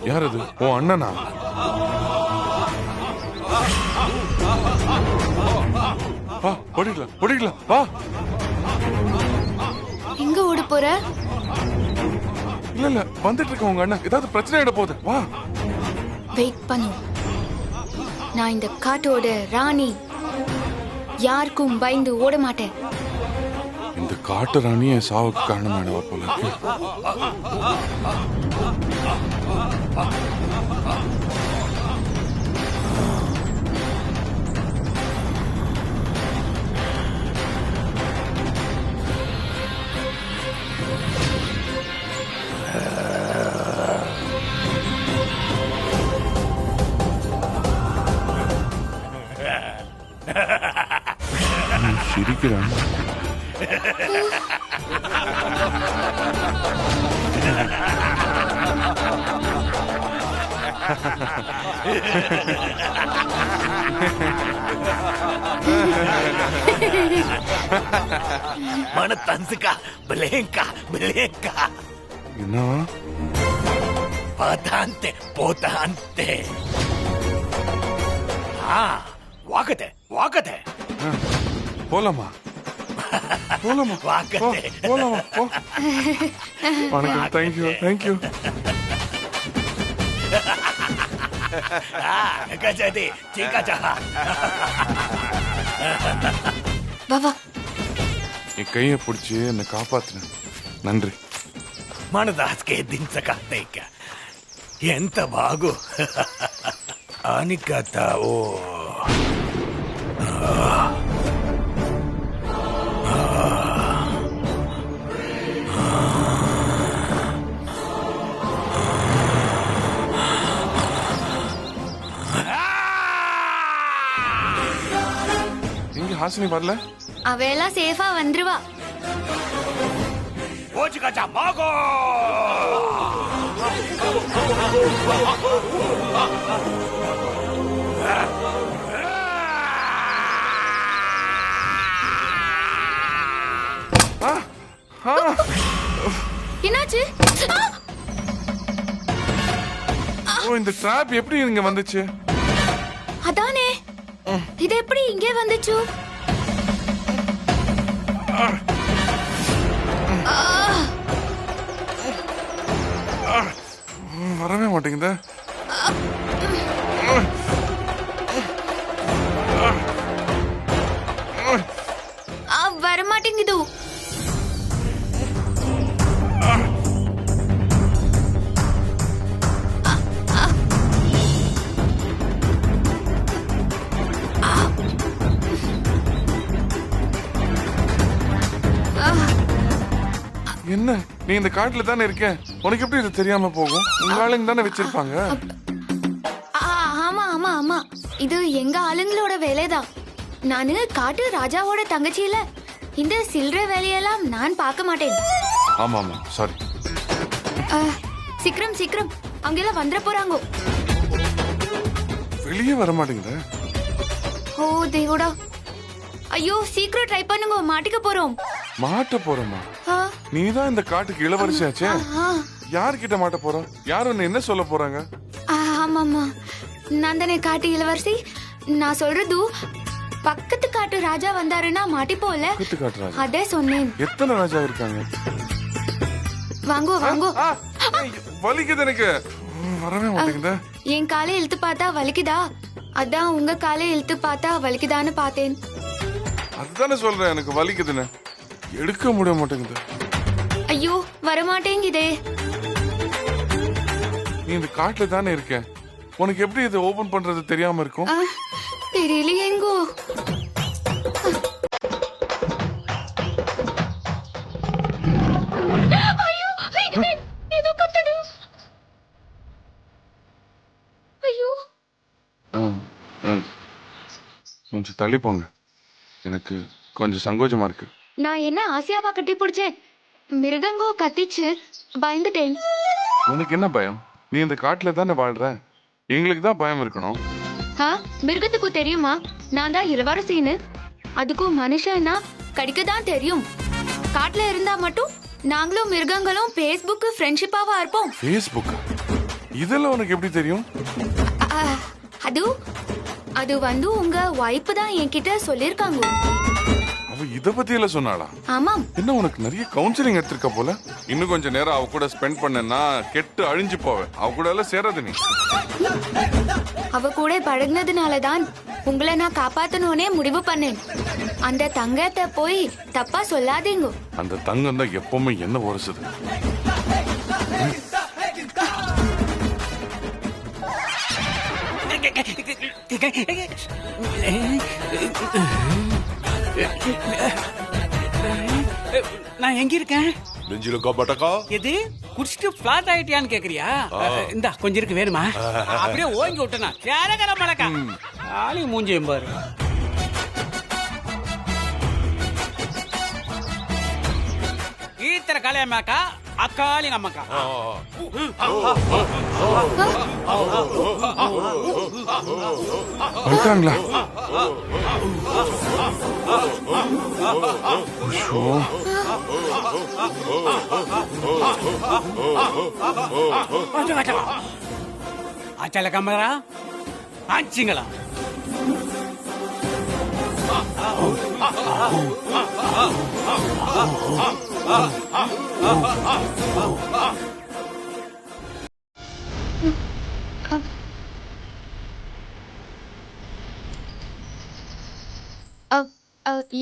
யார் அது? ஓ அண்ணனா? வா ஓடிக்கலாம் ஓடிக்கலாம் வா. எங்க ஓட போற? இல்ல இல்ல வந்துட்டு இருக்க உங்க அண்ணன் ஏதாவது பிரச்சனை ஆயிட போகுது வா. வெயிட் பண்ணு. நான் இந்த காட்டோட ராணி. யாருக்கும் பயந்து ஓட மாட்டேன். இந்த காட்டு ராணி என் சாவுக்கு காரணமானவ போல இருக்கு. சிரிக்கிறான். Mana tansuka, belenka. என்ன? Potante. Wakate. போலாமா? போலாமா? Wakate. போலாமா? வணக்கம். தேங்க்யூ. Kajadi, chikacha. வா. என் கையை பிடிச்சி என்னை காப்பாத்துன. நன்றி. Manadaske dinsakateika. Enta bagu. Anikata o. இங்க ஹாசினி வரல? அவெல்லாம் சேஃபா வந்துருவா. Ochikacha mago. என்னாச்சு? ஓ இந்த ட்ராப் எப்படி இங்க வந்துச்சு? அதானே. இது எப்படி இங்கே வந்துச்சு? வரவே மாட்டேங்குது. வரமாட்டேங்குது. என்ன நீ இந்த காட்டுல தானே இருக்க, உனக்கு எப்படி இது தெரியாம போகும்? உங்க ஆளுங்க தானே வச்சிருப்பாங்க. ஆமா இது எங்க ஆளுங்களோட வேலைதான். நானு காட்டு ராஜாவோட தங்கச்சியில. இந்த சில்லற வேலையெல்லாம் நான் பார்க்க மாட்டேன். ஆமா சாரி. சீக்கிரம் அவங்க எல்லாம் வந்துட போறாங்க. வெளியே வர மாட்டேங்குது. ஓ தேவடா. ஐயோ சீக்கிரம் ட்ரை பண்ணுங்க, மாட்டிக்க போறோம். மாட்ட போறோமா? நீதான் இந்த காட்டுக்கு இளவரசியாச்சே. யார்கிட்ட மாட்ட போறோம்? யார் உன்னை என்ன சொல்ல போறாங்க? ஆமாமா நான் தானே காட்டு இளவரசி. நான் சொல்றது பக்கத்து காட்டு ராஜா வந்தாருன்னா மாட்டிப்போல. பக்கத்து காட்டு ராஜா? அதே சொன்னேன். எத்தனை ராஜா இருக்காங்க? வாங்கோ. வலிக்குது எனக்கு. வரவே மாட்டேங்குது. என் காலை இழுத்து பார்த்தா வலிக்குதா? அதான் உங்க காலை இழுத்து பார்த்தா வலிக்குதான்னு பார்த்தேன். அதுதானே சொல்றேன் எனக்கு வலிக்குதுன்னு. எடுக்க முடிய மாட்டேங்குது. ஐயோ வரமாட்டேங்குதே. நீ இந்த காட்டுல தானே இருக்க, உனக்கு எப்படி இதை ஓபன் பண்றது தெரியாம இருக்கும்? தெரியலையேங்கோ. கொஞ்சம் தள்ளி போங்க, எனக்கு கொஞ்சம் சங்கோஜமா இருக்கு. நான் என்ன ஆசையாவா கட்டி பிடிச்சேன்? மிருகங்கோ கத்திச்சு, பயந்துட்டேன். உனக்கு என்ன பயம்? நீ இந்த காட்டுல தானே வாழ்ற, எங்களுக்கு தான் பயம் இருக்கணும். மிருகத்துக்கு தெரியுமா நான் தான் இளவரசின்னு? அதுக்கும் மனுஷன்னா கடிக்க தான் தெரியும். காட்டுல இருந்தா மட்டும் நாங்களும் மிருகங்களும் பேஸ்புக் ஃப்ரெண்ட்ஷிப்பாவா இருப்போம். ஃபேஸ்புக் இதெல்லாம் உனக்கு எப்படி தெரியும்? அ, அது வந்து உங்க வைப்பு தான் என்கிட்ட சொல்லிருக்காங்க. அவ இத பத்தி எல்லாம் சொன்னாளா? ஆமாம். என்ன உனக்கு நிறைய கவுன்சிலிங் எடுத்திருக்க போல. இன்னும் கொஞ்சம் நேரம் அவ கூட ஸ்பெண்ட் பண்ணனா கெட்டு அழிஞ்சு போவேன். அவ கூட எல்லாம் சேராத நீ. அவ கூட பழகினதுனால தான் உங்களை நான் காப்பாத்தணும்னே முடிவு பண்ணேன். அந்த தங்கத்தை போய் தப்பா சொல்லாதீங்க. அந்த தங்கம் தான் எப்பவுமே என்ன உரசுது. நான் எங்க இருக்கேன்? நெஞ்சிலுக்கா பட்டக்கா எது குடிச்சிட்டு பிளாட் ஆயிட்டியான்னு கேக்குறியா? இந்தா கொஞ்சம் இருக்கு வேணுமா? அப்படியே ஓங்கி விட்டனா கேரகர மலக்கா ஆளி மூஞ்சியும் பாரு. ஈத்தர கலையம்மாக்கா அக்காளி நம்மக்கா வந்துட்டாங்களா? ஐயோ. ஆச்சால கமரா ஆச்சிங்களா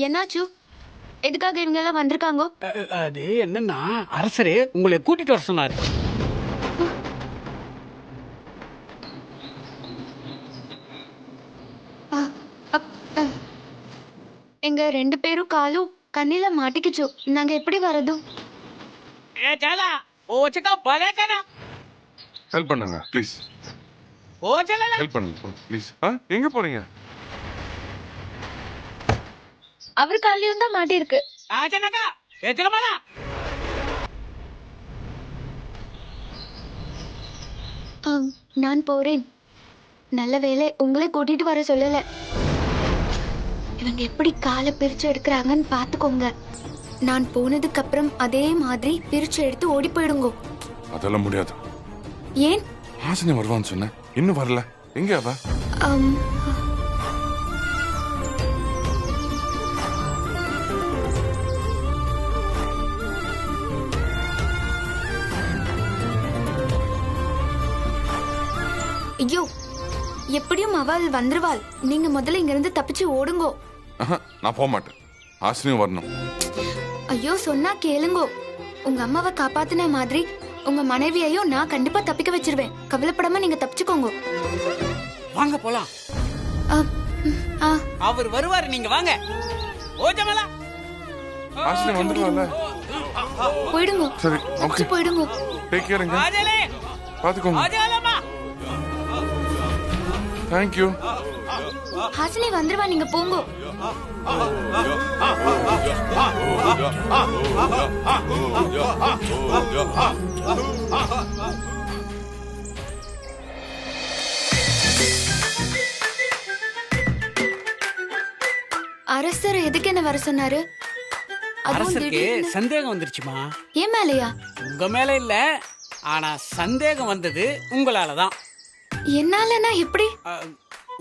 என்னாச்சு? எதுக்காக இவங்க எல்லாம் வந்திருக்காங்க? அது என்னன்னா அரசரே உங்களை கூட்டிட்டு வர சொன்னாரு. எங்க 2 பேரும் காலும் கண்ணில மாட்டிக்கிச்சு. நாங்க எப்படி வரது? ஹெல்ப் பண்ணுங்க ப்ளீஸ். ஹெல்ப் பண்ணுங்க ப்ளீஸ். எங்க போறீங்க? அவர் காலையும் தான் மாட்டி இருக்கு. நான் போறேன். நல்ல வேளை உங்களை கூட்டிட்டு வர சொல்லல. இவங்க எப்படி காலை பிரிச்சு எடுக்கிறாங்கன்னு பாத்துக்கோங்க. நான் போனதுக்கு அப்புறம் அதே மாதிரி பிரிச்சு எடுத்து ஓடி போயிடுங்க. அதெல்லாம் முடியாது. ஏன்? ஹாசினி வருவான்னு சொன்னேன், இன்னும் வரல. எங்க அவ? ஐயோ, எப்படியும் அவள் வந்துருவாள். நீங்க முதல்ல இங்க இருந்து தப்பிச்சு ஓடுங்கோ. நான் போக மாட்டேன். ஹாசினியும் வரணும். ஐயோ, சொன்னா கேளுங்கோ. உங்க அம்மாவை காப்பாத்தின மாதிரி உங்க மனைவியையும் நான் கண்டிப்பா தப்பிக்க வச்சிருவேன். கவலைப்படாம நீங்க தப்பிச்சுக்கோங்க. வாங்க போலாம். அவர் வருவாரு, நீங்க வாங்க. ஓஜமலா ஹாசினி வந்துருவாள. போயிடுங்க. சரி, ஓகே. போயிடுங்க. டேக் கேருங்க. ஆஜலே பாத்துக்கோங்க. ஆஜலமா. Thank you. ஹாசினி வந்துருவா, நீங்க போங்க. அரசர் எதுக்கு என்ன வர சொன்னாரு? அரசருக்கு சந்தேகம் வந்துருச்சுமா. ஏன் மேலையா? உங்க மேல இல்ல, ஆனா சந்தேகம் வந்தது உங்களாலதான். என்னாலனா எப்படி?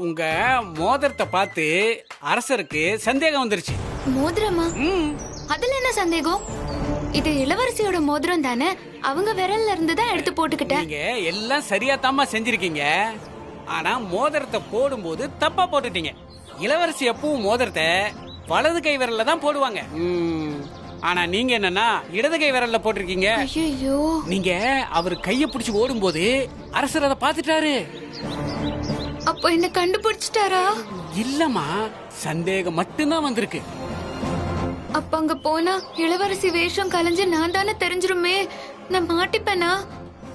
உங்க மோதிரத்தை பார்த்து அரசருக்கு சந்தேகம் வந்துருச்சு. மோதிரமா? அதுல என்ன சந்தேகம்? இது இளவரசியோட மோதிரம் தானே. அவங்க விரல்ல இருந்து தான் எடுத்து போட்டுக்கிட்டேன். நீங்க எல்லாம் சரியா தாமா செஞ்சிருக்கீங்க. ஆனா மோதிரத்தை போடும்போது தப்பா போட்டுட்டீங்க. இளவரசி எப்பவும் மோதிரத்தை வலது கை விரல்ல தான் போடுவாங்க. ஆனா நீங்க என்னன்னா இடது கை விரல்ல போட்டிருக்கீங்க. ஐயோ, நீங்க அவர் கைய பிடிச்சு ஓடும்போது அரசர் அதை பாத்துட்டாரு. அப்ப என்ன கண்டுபிடிச்சிட்டாரா? இல்லம்மா, சந்தேகம் மட்டும்தான் வந்திருக்கு. அப்ப அங்க போனா இளவரசி வேஷம் கலைஞ்சு நான் தானே தெரிஞ்சிருமே. நான் மாட்டிப்பேனா?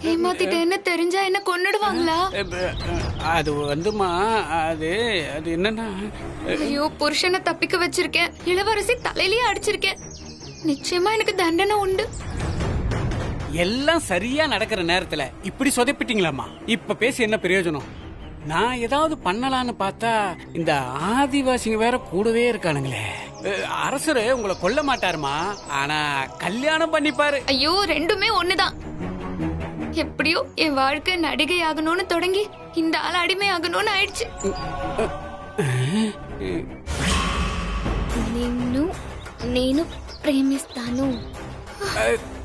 ஏமாத்திட்டேன்னு தெரிஞ்சா என்ன கொன்னுடுவாங்களா? அது வந்துமா, அது அது என்னன்னா, ஐயோ, புருஷனை தப்பிக்க வச்சிருக்கேன், இளவரசி தலையிலேயே அடிச்சிருக்கேன். நிச்சயமா எனக்கு தண்டனை உண்டு. எல்லாம் சரியா நடக்கிற நேரத்துல இப்படி சொதப்பிட்டீங்களாமா. இப்ப பேசி என்ன பிரயோஜனம்? நான் ஏதாவது பண்ணலான்னு பார்த்தா இந்த ஆதிவாசிங்க வேற கூடவே இருக்கானுங்களே. அரசரு உங்களை கொல்ல மாட்டாருமா, ஆனா கல்யாணம் பண்ணிப்பாரு. ஐயோ, ரெண்டுமே ஒண்ணுதான். எப்படியோ என் வாழ்க்கை நடிகை ஆகணும்னு தொடங்கி இந்த ஆள் அடிமை ஆகணும்னு ஆயிடுச்சு. నిన్ను నేను ప్రేమిస్తాను.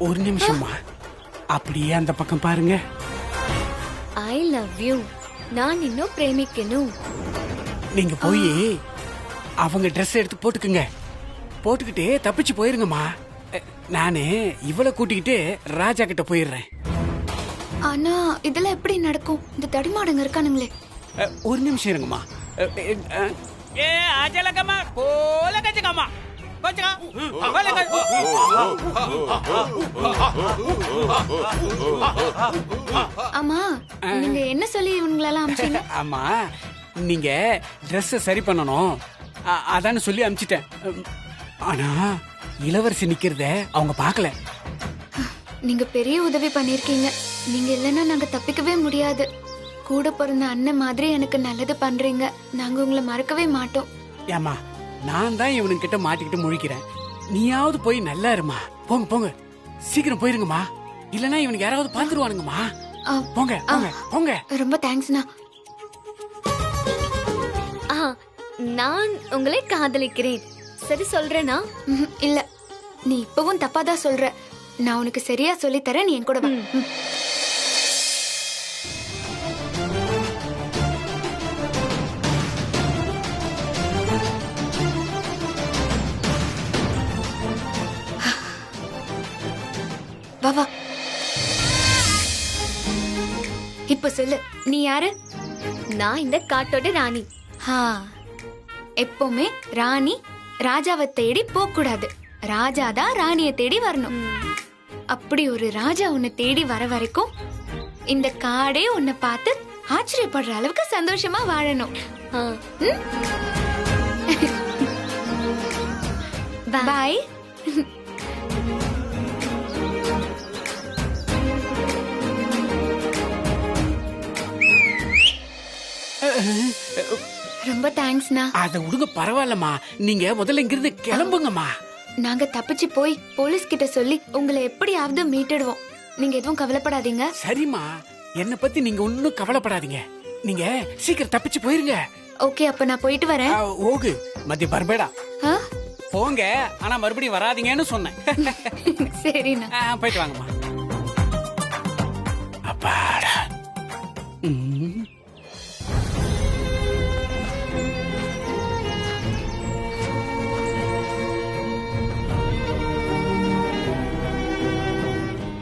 ஒரு நிமிஷமா, அப்படியே அந்த பக்கம் பாருங்க. I love you. நான் నిన్ను ప్రేమిக்கணும். நீங்க போய் அவங்க ட்ரெஸ் எடுத்து போட்டுக்குங்க. போட்டுக்கிட்டு தப்பிச்சு போயிருங்கம்மா. நானு இவளை கூட்டிக்கிட்டு ராஜா கிட்ட போயிடுறேன். ஆனா இதெல்லாம் எப்படி நடக்கும்? இந்த தடிமாடுங்க இருக்கானுங்களே. ஒரு நிமிஷம் இருங்கம்மா. ஏ அஜலகம்மா, கோல கஜகம்மா, கஜகா, கோல கஜ. ஆமா, நீங்க என்ன சொல்லி இவங்களெல்லாம் அனுப்பிச்சீங்க? ஆமா, நீங்க ட்ரெஸ் சரி பண்ணணும் அதான்னு சொல்லி அனுப்பிச்சிட்டேன். ஆனா இளவரசி நிக்கிறத அவங்க பார்க்கல. நீங்க பெரிய உதவி பண்ணிருக்கீங்க. நீங்க இல்லைன்னா நாங்க தப்பிக்கவே முடியாது. கூட பிறந்த அண்ணன் மாதிரி எனக்கு நல்லது பண்றீங்க. நாங்க உங்களை மறக்கவே மாட்டோம். ஏமா, நான் தான் இவனுக்கிட்ட மாட்டிக்கிட்டு முழிக்கிறேன். நீயாவது போய் நல்லா இருமா. போங்க போங்க, சீக்கிரம் போயிருங்கம்மா. இல்லனா இவனுக்கு யாராவது பாத்துருவானுங்கம்மா. போங்க போங்க போங்க. ரொம்ப தேங்க்ஸ்ண்ணா. நான் உங்களை காதலிக்கிறேன். சரி சொல்றேனா? இல்ல, நீ இப்பவும் தப்பாதான் சொல்ற. நான் உனக்கு சரியா சொல்லி தரேன். நீ என் கூட வா. வா வா. இப்ப சொல்லு, நீ யாரு? நான் இந்த காட்டோட ராணி. எப்பவுமே ராணி ராஜாவை தேடி போக கூடாது. ராஜாதான் ராணிய தேடி வரணும். அப்படி ஒரு ராஜா உன்னை தேடி வர வரைக்கும் இந்த காடே உன்னை பார்த்து ஆச்சரியப்படுற அளவுக்கு சந்தோஷமா வாழணும். பாய். ரொம்ப தேங்க்ஸ்ண்ணா. அத விடுங்க, பரவாயில்லம்மா. நீங்க முதல்ல இங்கிருந்து கிளம்புங்கம்மா. நாங்க தப்பிச்சு போய் போலீஸ் கிட்ட சொல்லி உங்களை எப்படியாவது மீட்டிடுவோம். நீங்க எதுவும் கவலைப்படாதீங்க. சரிம்மா, என்ன பத்தி நீங்க ஒன்னும் கவலைப்படாதீங்க. நீங்க சீக்கிரம் தப்பிச்சு போயிருங்க. ஓகே, அப்ப நான் போயிட்டு வரேன். ஓகு மத்திய பர்பேடா போங்க. ஆனா மறுபடியும் வராதீங்கன்னு சொன்னேன். சரிண்ணா. போயிட்டு வாங்கம்மா. அப்பாடா.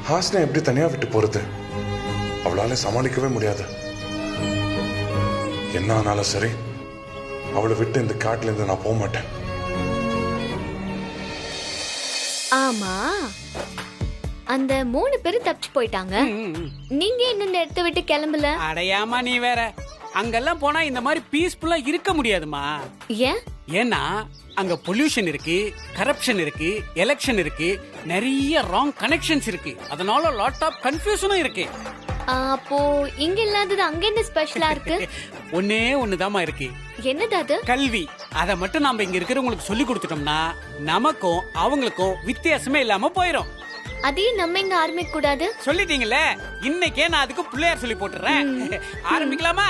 ஹாஸ்னா எப்படி தனியா விட்டு போறது? அவளால சமாளிக்கவே முடியாது. என்ன ஆனாலும் சரி, அவளை விட்டு இந்த காட்டுல இருந்து நான் போக மாட்டேன். ஆமா, அந்த 3 பேரும் தப்பிச்சு போயிட்டாங்க. நீங்க இன்னும் இந்த இடத்தை விட்டு கிளம்பல? அடையாமா, நீ வேற. அங்கெல்லாம் போனா இந்த மாதிரி பீஸ்ஃபுல்லா இருக்க முடியாதுமா. ஏன்? ஏன்னா அங்க பொல்யூஷன் இருக்கு, கரப்ஷன் இருக்கு, எலெக்ஷன் இருக்கு, நிறைய ராங் கனெக்ஷன்ஸ் இருக்கு. அதனால லாட் ஆஃப் கன்ஃபியூஷனும் இருக்கு. அப்போ இங்க இல்லாதது அங்க என்ன ஸ்பெஷலா இருக்கு? ஒன்னே ஒண்ணுதாமா இருக்கு. என்னது அது? கல்வி. அத மட்டும் நாம இங்க இருக்கிறவங்களுக்கு சொல்லி கொடுத்துட்டோம்னா நமக்கும் அவங்களுக்கும் வித்தியாசமே இல்லாம போயிரும். அதையும் நம்ம இங்க ஆரம்பிக்க கூடாது? சொல்லிட்டீங்கல்ல, இன்னைக்கே நான் அதுக்கு பிள்ளையார் சொல்லி போட்டுறேன். ஆரம்பிக்கலாமா?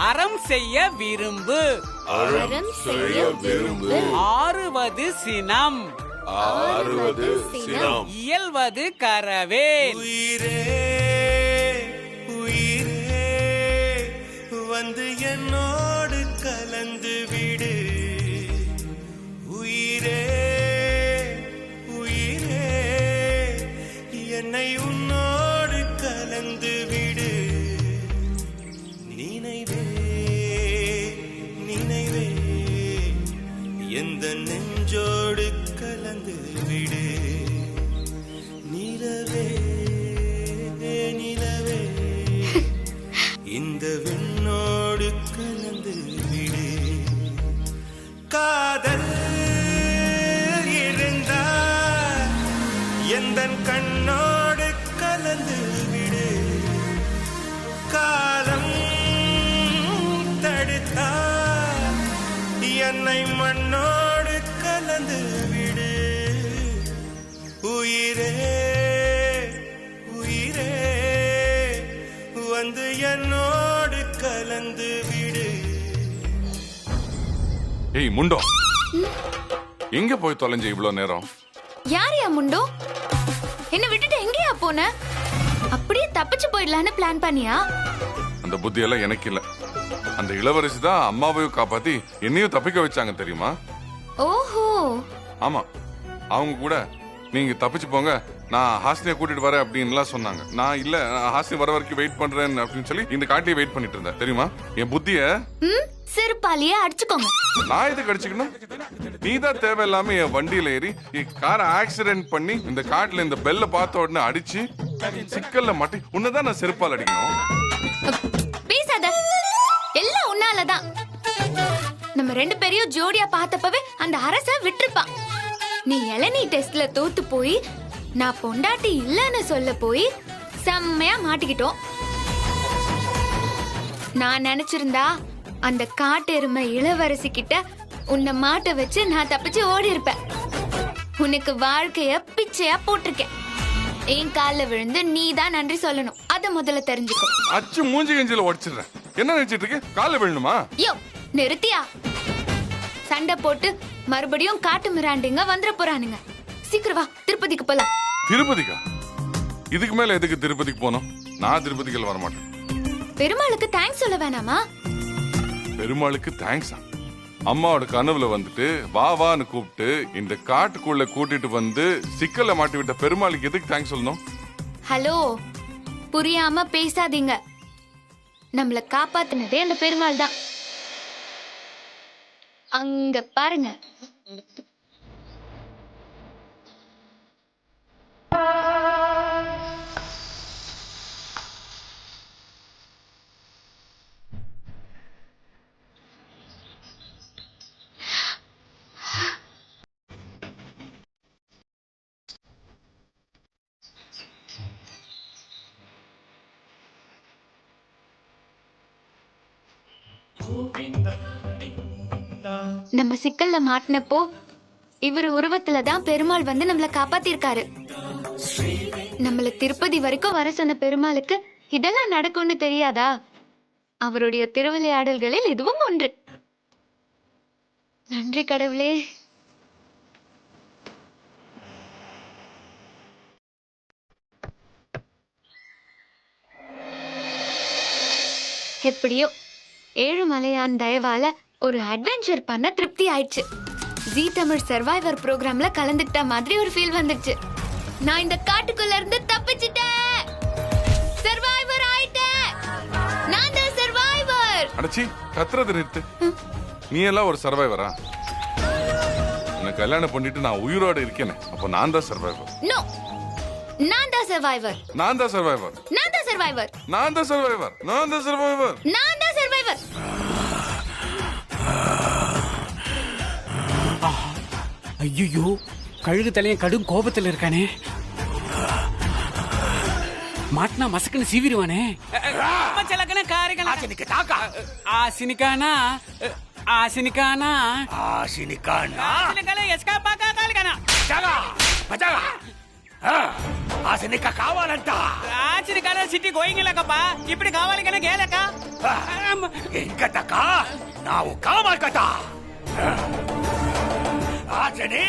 அறம் செய்ய விரும்பு, அறம் செய்ய விரும்பு, ஆறுவது சினம், ஆறுவது சினம், இயல்வது கரவேல். உயிரே உயிரே வந்து என்னோடு கலந்து விடு. உயிரே உயிரே என்னை உன்னோடு கலந்து விடு. நினைவே நினைவே எந்த நெஞ்சோடு கலந்து விடு. நிலவே நிலவே இந்த விண்ணோடு கலந்து விடு. காதல் இருந்தால் எந்தன் கண்ணோடு கலந்து விடு. காலம் தடுத்தால் என்னை மண்ணோடு உயிரே வந்து என்னோடு கலந்து விடு. ஏய் முண்டோ, எங்க போய் தொலைஞ்ச இவ்வளவு நேரம்? யாரையா முண்டோ? என்ன விட்டுட்டு எங்கேயா போன? அப்படியே தப்பிச்சு போயிடலான்னு பிளான் பண்ணியா? அந்த புத்தி எல்லாம் எனக்கு இல்ல. அந்த இளவரசி தான் அம்மாவையும் காப்பாத்தி என்னையும் தப்பிக்க வச்சாங்க தெரியுமா? ஓஹோ, ஆமா, அவங்க கூட நீங்க தப்பிச்சு போங்க, நான் ஹாஸ்னியை கூட்டிட்டு வரேன் அப்படின்னு சொன்னாங்க. நான் இல்ல, ஹாஸ்னி வர வரைக்கும் வெயிட் பண்றேன் அப்படின்னு சொல்லி இந்த காட்டிலே வெயிட் பண்ணிட்டு இருந்தேன் தெரியுமா? என் புத்திய செருப்பாலேயே அடிச்சுக்கோங்க. நான் எதுக்கு அடிச்சுக்கணும்? நீதான் தேவையில்லாம என் வண்டியில ஏறி என் காரை ஆக்சிடென்ட் பண்ணி இந்த காட்டுல இந்த பெல்ல பார்த்த உடனே அடிச்சு சிக்கல்ல மாட்டி உன்னதான் நான் செருப்பால் அடிக்கணும். பேசாத, எல்லாம் உன்னாலதான். நம்ம 2 பேரையும் ஜோடியா பார்த்தப்பவே அந்த அரச விட்டுருப்பான். நீ இளநீ டெஸ்ட்ல தோத்து போய் நான் பொண்டாட்டி இல்லன்னு சொல்ல போய் செம்மையா மாட்டிக்கிட்டோம். நான் நினைச்சிருந்தா அந்த காட்டெருமை இளவரசி கிட்ட உன்னை மாட்ட வச்சு நான் தப்பிச்சு ஓடி இருப்பேன். உனக்கு வாழ்க்கைய பிச்சையா போட்டிருக்கேன். என் கால்ல விழுந்து நீ தான் நன்றி சொல்லணும். அத முதல்ல தெரிஞ்சுக்கோ. அச்சு மூஞ்சி கஞ்சில உடைச்சிடுறேன். என்ன நினைச்சிட்டு இருக்க? கால விழணுமா? யோ நிறுத்தியா? சண்டை போட்டு மறுபடியும் காட்டு மிராண்டிங்க வந்துட போறானுங்க. சீக்கிரம் வா, திருப்பதிக்கு போலாம். திருப்பதிக்கா? இதுக்கு மேல எதுக்கு திருப்பதிக்கு போனோம்? நான் திருப்பதிக்கு வர மாட்டேன். பெருமாளுக்கு தேங்க்ஸ் சொல்ல வேணாமா? பெருமாளுக்கு தேங்க்ஸா? அம்மாவோட கனவுல வந்துட்டு வா வான்னு கூப்பிட்டு இந்த காட்டுக்குள்ள கூட்டிட்டு வந்து சிக்கல்ல மாட்டி விட்ட பெருமாளுக்கு எதுக்கு தேங்க்ஸ் சொல்லணும்? ஹலோ, புரியாம பேசாதீங்க. நம்மள காப்பாத்தினதே அந்த பெருமாள் தான். அங்க பாருங்க. நம்ம சிக்கல்ல மாட்டினப்போ இவர் உருவத்துல தான் பெருமாள் வந்து நம்மள காப்பாத்திருக்காரு. நம்மள திருப்பதி வரைக்கும் வர சொன்ன பெருமாளுக்கு இதெல்லாம் நடக்கும்னு தெரியாதா? அவருடைய திருவிளையாடல்களில் இதுவும் ஒன்று. நன்றி கடவுளே. எப்படியோ ஏழுமலையான் தயவால ஒரு அட்வென்ச்சர் பண்ண திருப்தி ஆயிடுச்சு. ஜீ தமிழ் சர்வைவர் ப்ரோக்ராம்ல கலந்துக்கிட்ட மாதிரி ஒரு ஃபீல் வந்துச்சு. நான் இந்த காட்டுக்குள்ள இருந்து தப்பிச்சிட்டேன். சர்வைவர் ஆயிட்டேன். நான் தான் சர்வைவர். அடச்சி, கத்துறது நிறுத்து. நீ எல்லாம் ஒரு சர்வைவரா? உன்னை கல்யாணம் பண்ணிட்டு நான் உயிரோட இருக்கேனே, அப்ப நான் தான் சர்வைவர். நோ, நான் தான் சர்வைவர். நான் தான் சர்வைவர். நான் தான் சர்வைவர். நான் தான் சர்வைவர். நான் தான் சர்வைவர். நான் தான் சர்வைவர். ஐயோ, கழுகு தலையன் கடும் கோபத்துல இருக்கானே. மாட்டினா மசக்குன்னு சீவிடுவானே. ஆசினிக்கானா ஆசினிக்கானா ఆశినికానా ఆసినికానా ఎస్కా పాకా కాలికానా పచాగా పచాగా ఆశినిక కావాలంట ఆసినికానా సిటీ గోయింగ్ లేకప్పా ఇప్పుడు కావాలి కానీ గేలక ఇంకటక నావు కావాలి కదా ఆశని